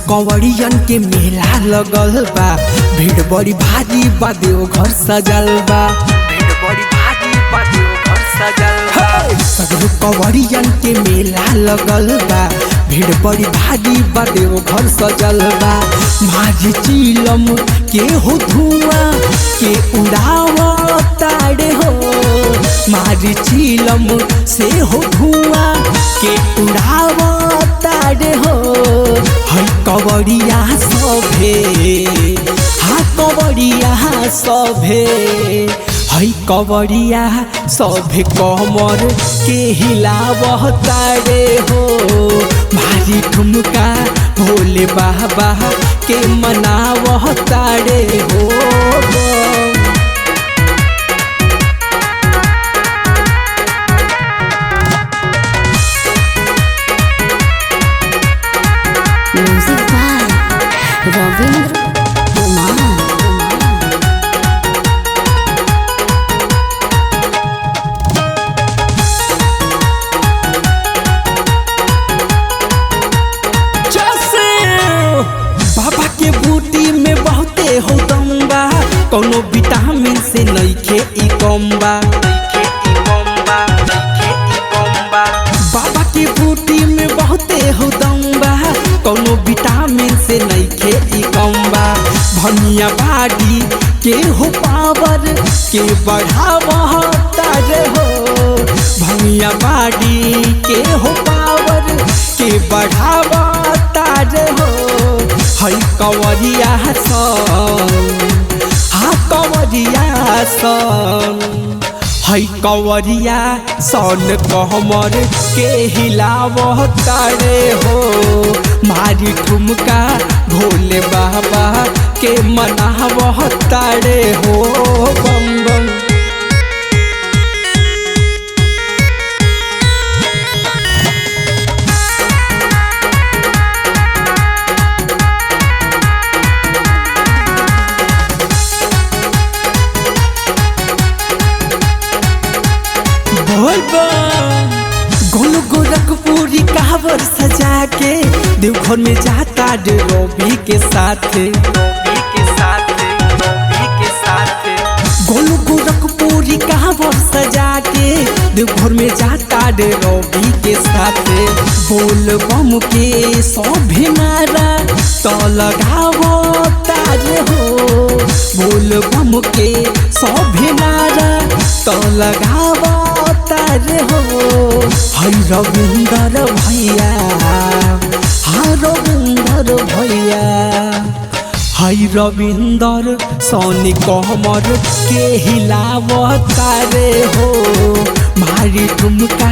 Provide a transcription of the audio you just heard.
कंवरियन के मेला लगल बा, भीड़ बड़ी भारी बा, देवघर सजल बा, भीड़ बड़ी भारी बा, देवघर सजल बा। सगरो कंवरियन के मेला लगल बा, भीड़ बड़ी भारी बा, देवघर सजल बा। माझी चिलम के हो धुआं के उड़ावताड़े हो, माझी चिलम से हो धुआं के उड़ावताड़े हो। हई कंवरिया सभे, हाँ कंवरिया सभे, हई कंवरिया सभे कमर के हिलावताड़े हो। भारी ठुमका भोले बाबा के मनावताड़े हो। Music by Ravindra Kumar. बाबा के बूटी में बहुते हो दम बा, कोनो विटामिन से नइखे ई कम बा, बाबा के बूटी में बहुते हो दम बा, कोनो विटामिन से नइखे ई कम बा। भनिया बाड़ी के हो पावर के बढ़ावताड़े हो, भनिया बाड़ी के हो पावर के बढ़ावताड़े हो। हई कंवरिया सन, हाँ कंवरिया सन, हई कंवरिया सन कमर के हिलावताड़े हो। मारी ठुमका भोले बाबा के मनावताड़े हो। बम बम गोल गोरखपुरी कावर सजा के देवघर में जाता रवि के साथ, गोल गोरखपुरी कावर सजा के देवघर में जाता रवि के साथ। बोल बम के सभे नारा तो लगावताड़े हो, बोल बम के सभे नारा तो लगावताड़े हो। हई रविंदर भैया, हाँ रविंदर भैया, हई रविंदर सोनी कमर के हिलावताड़े हो। मारी ठुमका